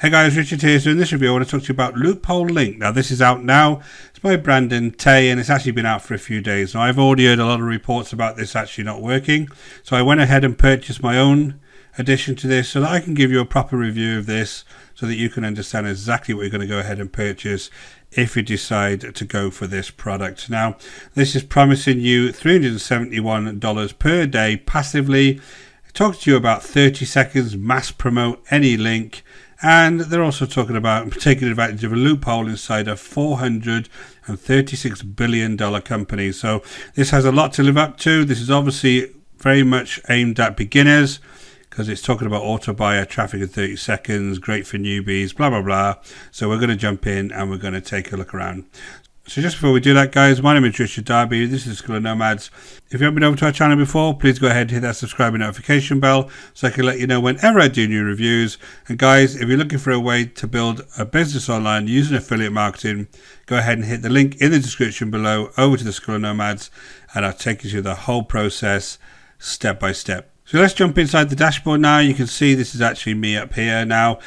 Hey guys, Richard here. So in this review I want to talk to you about LoopholeLink. Now this is out now. It's by Brandon Tay and it's actually been out for a few days. Now I've already heard a lot of reports about this actually not working. So I went ahead and purchased my own addition to this so that I can give you a proper review of this so that you can understand exactly what you're going to go ahead and purchase if you decide to go for this product. Now this is promising you $371 per day passively. It talks to you about 30 seconds, mass promote any link. And they're also talking about taking advantage of a loophole inside a $436 billion company. So this has a lot to live up to. This is obviously very much aimed at beginners because it's talking about auto buyer, traffic in 30 seconds, great for newbies, blah, blah, blah. So we're going to jump in and we're going to take a look around. So just before we do that, guys, my name is Richard Darby. This is School of Nomads. If you haven't been over to our channel before, please go ahead and hit that subscribe and notification bell so I can let you know whenever I do new reviews. And guys, if you're looking for a way to build a business online using affiliate marketing, go ahead and hit the link in the description below over to the School of Nomads and I'll take you through the whole process step by step. So let's jump inside the dashboard now. You can see this is actually me up here now.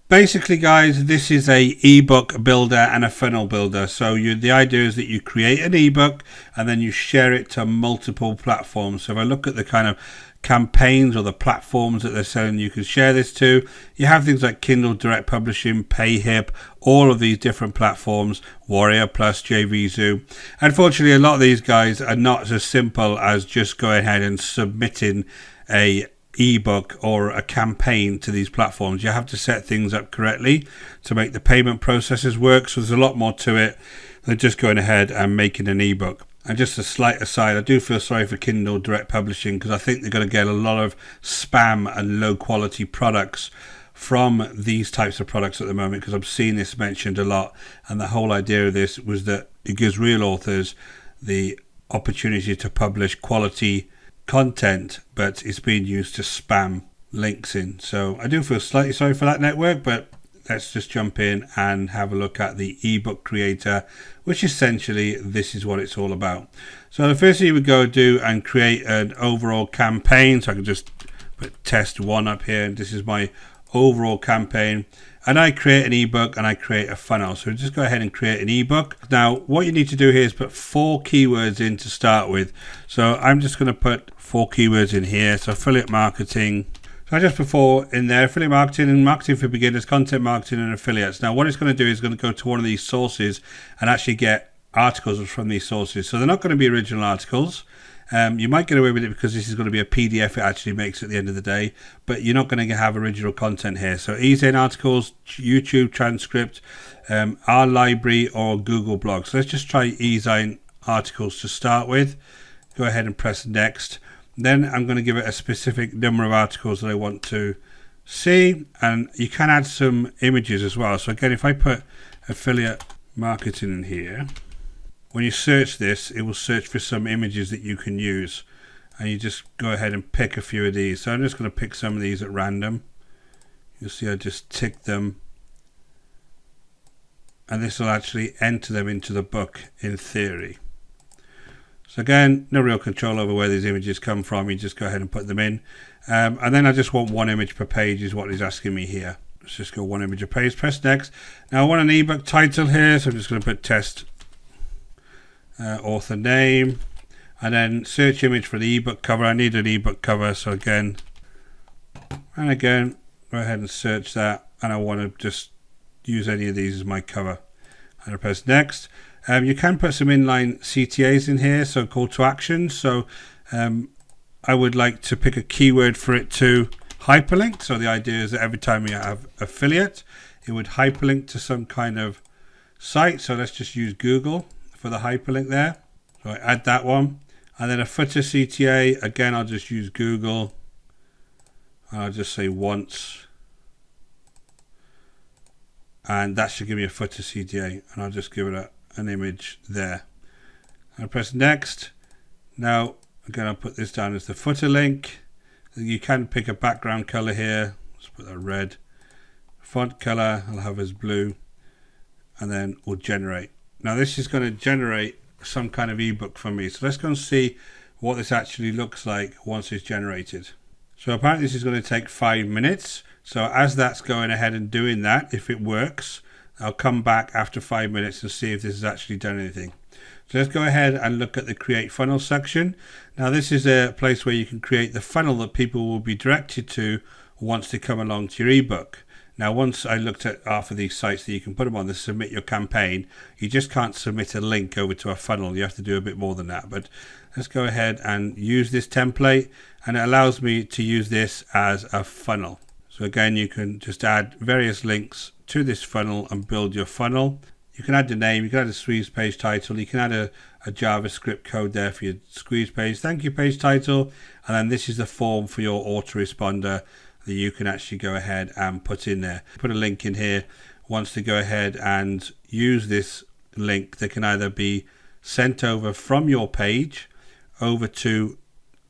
Basically, guys, this is a ebook builder and a funnel builder. So the idea is that you create an ebook and then you share it to multiple platforms. So if I look at the kind of campaigns or the platforms that they're saying you can share this to, you have things like Kindle Direct Publishing, PayHip, all of these different platforms, Warrior Plus, JVZoo. Unfortunately, a lot of these guys are not as simple as just going ahead and submitting a ebook or a campaign to these platforms. You have to set things up correctly to make the payment processes work. So there's a lot more to it than just going ahead and making an ebook. And just a slight aside, I do feel sorry for Kindle Direct Publishing because I think they're going to get a lot of spam and low quality products from these types of products at the moment, because I've seen this mentioned a lot, and the whole idea of this was that it gives real authors the opportunity to publish quality content, but it's being used to spam links in. So I do feel slightly sorry for that network, but let's just jump in and have a look at the ebook creator, which essentially this is what it's all about. So the first thing you would go do and create an overall campaign. So I can just put test one up here, and this is my overall campaign, and I create an ebook and I create a funnel. So just go ahead and create an ebook. Now what you need to do here is put 4 keywords in to start with. So I'm just going to put 4 keywords in here. So affiliate marketing. So I just put 4 in there: affiliate marketing and marketing for beginners, content marketing and affiliates. Now what it's going to do is going to go to one of these sources and actually get articles from these sources. So they're not going to be original articles. You might get away with it because this is going to be a PDF it actually makes at the end of the day, but you're not going to have original content here. So eZine articles, YouTube transcript, our library or Google blog. So let's just try eZine articles to start with. Go ahead and press next. Then I'm going to give it a specific number of articles that I want to see, and you can add some images as well. So again, if I put affiliate marketing in here, when you search this, it will search for some images that you can use, and you just go ahead and pick a few of these. So I'm just going to pick some of these at random. You'll see I just tick them, and this will actually enter them into the book in theory. So again, no real control over where these images come from. You just go ahead and put them in, and then I just want 1 image per page is what he's asking me here. Let's just go 1 image per page. Press next. Now I want an ebook title here, so I'm just going to put test author name, and then search image for the ebook cover. I need an ebook cover, so again and again go ahead and search that, and I want to just use any of these as my cover, and I press next. You can put some inline CTAs in here, so call to action. So I would like to pick a keyword for it to hyperlink. So the idea is that every time you have affiliate, it would hyperlink to some kind of site. So let's just use Google for the hyperlink there. So I add that one, and then a footer CTA. Again, I'll just use Google, and I'll just say once, and that should give me a footer CTA, and I'll just give it an image there. I press next. Now again, I'll put this down as the footer link. You can pick a background color here. Let's put that red. Font color I'll have as blue, and then we'll generate. Now this is going to generate some kind of ebook for me. So let's go and see what this actually looks like once it's generated. So apparently this is going to take 5 minutes. So as that's going ahead and doing that, if it works, I'll come back after 5 minutes and see if this has actually done anything. So let's go ahead and look at the create funnel section. Now this is a place where you can create the funnel that people will be directed to once they come along to your ebook. Now once I looked at half of these sites that you can put them on the submit your campaign, you just can't submit a link over to a funnel. You have to do a bit more than that. But let's go ahead and use this template, and it allows me to use this as a funnel. So again, you can just add various links to this funnel and build your funnel. You can add the name, you can add a squeeze page title, you can add a JavaScript code there for your squeeze page, thank you page title, and then this is the form for your autoresponder that you can actually go ahead and put in there. Put a link in here. Once they go ahead and use this link, they can either be sent over from your page over to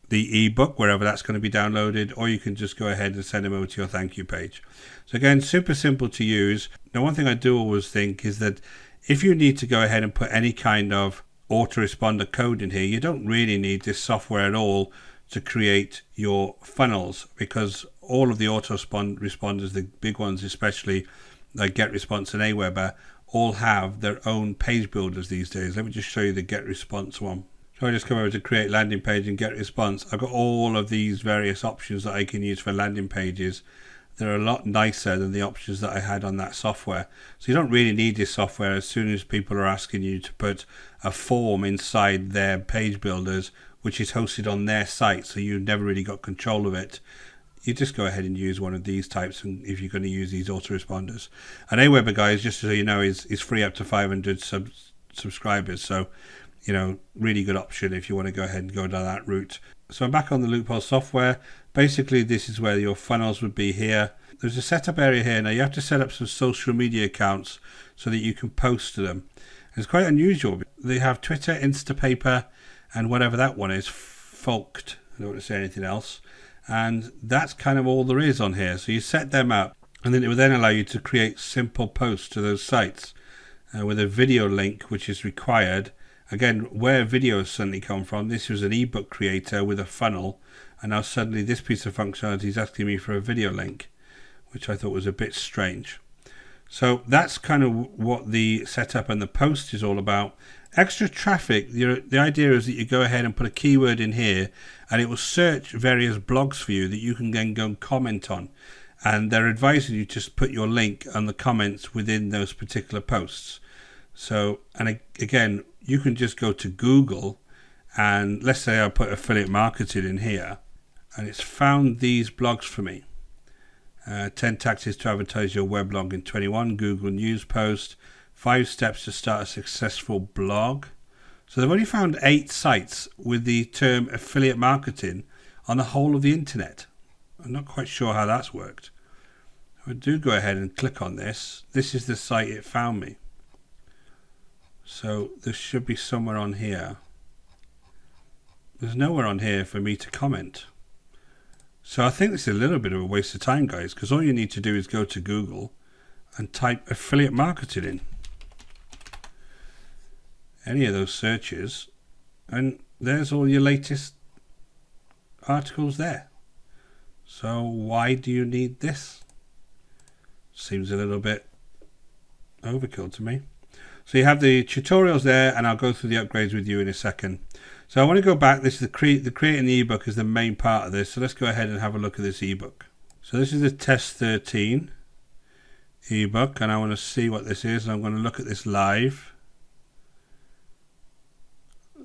the ebook, wherever that's going to be downloaded, or you can just go ahead and send them over to your thank you page. So again, super simple to use. Now, one thing I do always think is that if you need to go ahead and put any kind of autoresponder code in here, you don't really need this software at all to create your funnels, because all of the autoresponders, the big ones especially, like GetResponse and Aweber, all have their own page builders these days. Let me just show you the GetResponse one. So I just come over to create landing page and GetResponse. I've got all of these various options that I can use for landing pages. They're a lot nicer than the options that I had on that software. So you don't really need this software as soon as people are asking you to put a form inside their page builders, which is hosted on their site, so you've never really got control of it. You just go ahead and use one of these types, and if you're going to use these autoresponders. And Aweber, guys, just so you know, is free up to 500 subscribers. So, you know, really good option if you want to go ahead and go down that route. So I'm back on the Loophole software. Basically, this is where your funnels would be here. There's a setup area here. Now you have to set up some social media accounts so that you can post to them. It's quite unusual. They have Twitter, Instapaper, and whatever that one is, Folked. I don't want to say anything else. And that's kind of all there is on here. So you set them up, and then it will then allow you to create simple posts to those sites with a video link, which is required. Again, where videos suddenly come from, this was an ebook creator with a funnel, and now suddenly this piece of functionality is asking me for a video link, which I thought was a bit strange. So that's kind of what the setup and the post is all about. Extra traffic, the idea is that you go ahead and put a keyword in here, and it will search various blogs for you that you can then go and comment on. And they're advising you to put your link and the comments within those particular posts. So, and again, you can just go to Google, and let's say I put affiliate marketing in here, and it's found these blogs for me. 10 tactics to advertise your weblog in 21, Google News post, 5 steps to start a successful blog. So they've only found 8 sites with the term affiliate marketing on the whole of the internet. I'm not quite sure how that's worked. If I do go ahead and click on this, this is the site it found me. So this should be somewhere on here. There's nowhere on here for me to comment. So I think this is a little bit of a waste of time, guys, because all you need to do is go to Google and type affiliate marketing in. Any of those searches, and there's all your latest articles there. So why do you need this? Seems a little bit overkill to me. So you have the tutorials there, and I'll go through the upgrades with you in a second. So I want to go back. This is the creating the ebook is the main part of this. So let's go ahead and have a look at this ebook. So this is the test 13 ebook, and I want to see what this is. And I'm going to look at this live.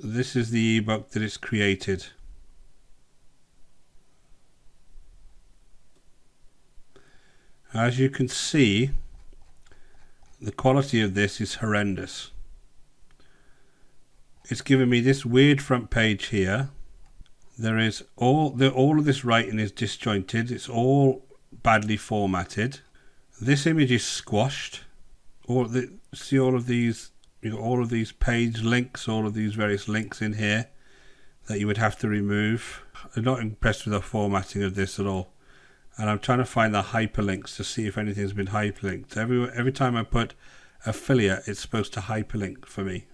This is the ebook that it's created. As you can see, the quality of this is horrendous. It's given me this weird front page here. There is all of this writing is disjointed. It's all badly formatted. This image is squashed. See all of these. You've got all of these page links, all of these various links in here that you would have to remove. I'm not impressed with the formatting of this at all. And I'm trying to find the hyperlinks to see if anything's been hyperlinked. Every time I put affiliate, it's supposed to hyperlink for me.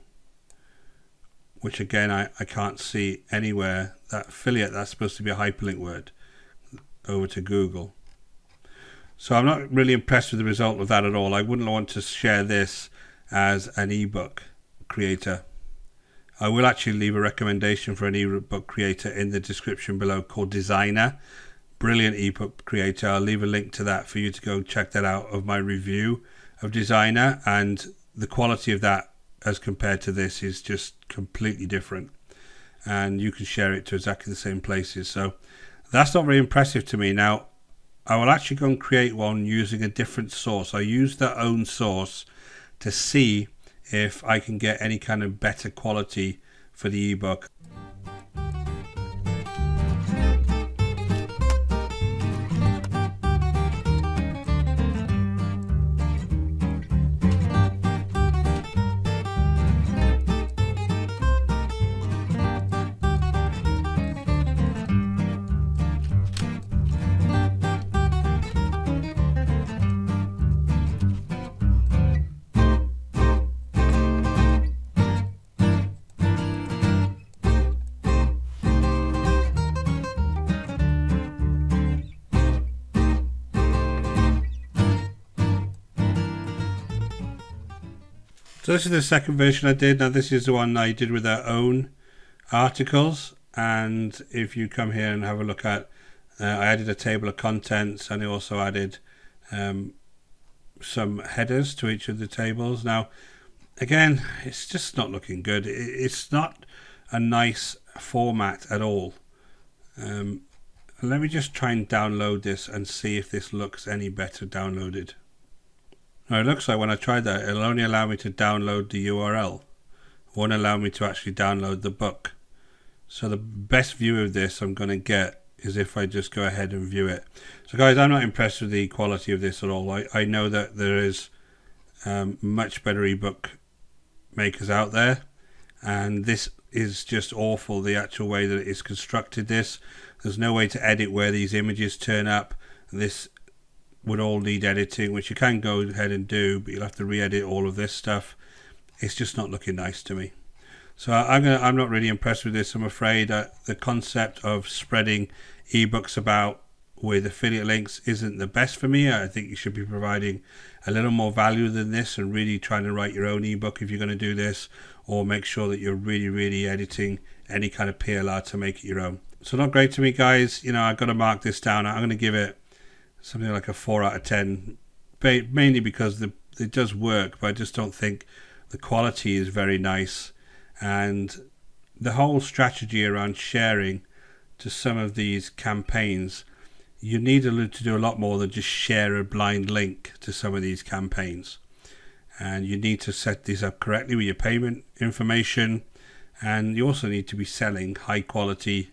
Which again, I can't see anywhere that affiliate, that's supposed to be a hyperlink word over to Google. So I'm not really impressed with the result of that at all. I wouldn't want to share this as an ebook creator. I will actually leave a recommendation for an ebook creator in the description below called Designrr. Brilliant ebook creator. I'll leave a link to that for you to go check that out, of my review of Designrr, and the quality of that as compared to this is just completely different, and you can share it to exactly the same places. So that's not very impressive to me. Now I will actually go and create one using a different source. I use their own source to see if I can get any kind of better quality for the ebook. So this is the second version I did. Now this is the one I did with their own articles, and if you come here and have a look at, I added a table of contents, and I also added some headers to each of the tables. Now again, it's just not looking good. It's not a nice format at all. Let me just try and download this and see if this looks any better downloaded. Now it looks like when I tried that, it'll only allow me to download the URL. It won't allow me to actually download the book. So the best view of this I'm going to get is if I just go ahead and view it. So guys, I'm not impressed with the quality of this at all. I know that there is much better ebook makers out there, and this is just awful, the actual way that it's constructed. There's no way to edit where these images turn up. This would all need editing, which you can go ahead and do, but you'll have to re-edit all of this stuff. It's just not looking nice to me. So I'm not really impressed with this, I'm afraid. The concept of spreading ebooks about with affiliate links isn't the best for me. I think you should be providing a little more value than this and really trying to write your own ebook if you're going to do this, or make sure that you're really editing any kind of PLR to make it your own. So not great to me, guys. You know, I've got to mark this down. I'm going to give it something like a 4 out of 10, mainly because it does work, but I just don't think the quality is very nice. And the whole strategy around sharing to some of these campaigns, you need to do a lot more than just share a blind link to some of these campaigns. And you need to set these up correctly with your payment information, and you also need to be selling high quality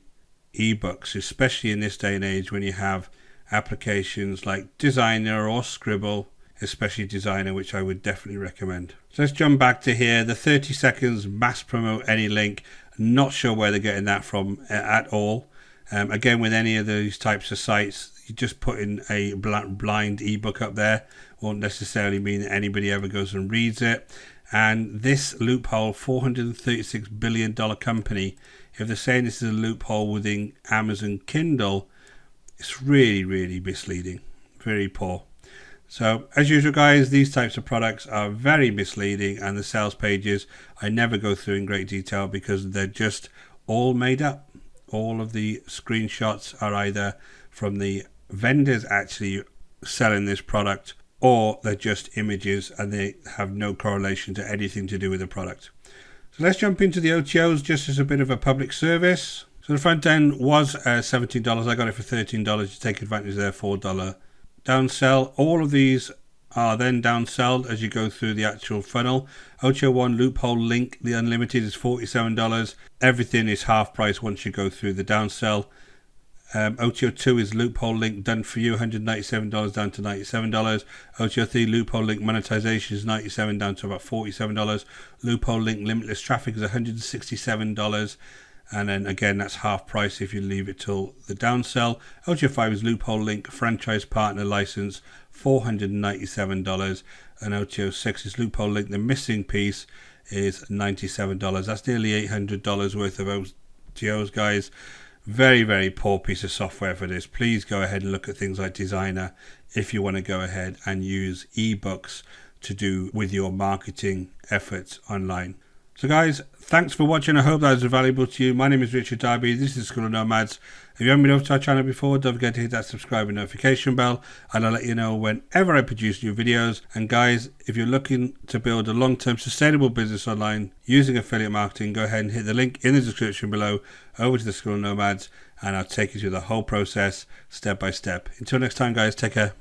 ebooks, especially in this day and age when you have applications like Designrr or Scribble, especially Designrr, which I would definitely recommend. So let's jump back to here, the 30 seconds mass promote any link. Not sure where they're getting that from at all. Again, with any of these types of sites, you just put in a blind ebook up there, won't necessarily mean that anybody ever goes and reads it. And this loophole, $436 billion company, if they're saying this is a loophole within Amazon Kindle, it's really misleading, very poor. So as usual, guys, these types of products are very misleading, and the sales pages I never go through in great detail because they're just all made up. All of the screenshots are either from the vendors actually selling this product, or they're just images and they have no correlation to anything to do with the product. So let's jump into the OTOs just as a bit of a public service. So the front end was $17. I got it for $13 to take advantage of their $4 downsell. All of these are then downselled as you go through the actual funnel. OTO1 LoopholeLink, the unlimited, is $47. Everything is half price once you go through the downsell. OTO2 is LoopholeLink done for you, $197 down to $97. OTO3 LoopholeLink monetization is $97 down to about $47. LoopholeLink limitless traffic is $167. And then again, that's half price if you leave it till the downsell. OTO5 is LoopholeLink franchise partner license, $497. And OTO6 is LoopholeLink, the missing piece, is $97. That's nearly $800 worth of OTOs, guys. Very poor piece of software for this. Please go ahead and look at things like Designrr if you want to go ahead and use ebooks to do with your marketing efforts online. So guys, thanks for watching. I hope that was valuable to you. My name is Richard Darby. This is School of Nomads. If you haven't been over to our channel before, don't forget to hit that subscribe and notification bell, and I'll let you know whenever I produce new videos. And guys, if you're looking to build a long-term sustainable business online using affiliate marketing, go ahead and hit the link in the description below over to the School of Nomads, and I'll take you through the whole process step by step. Until next time guys, take care.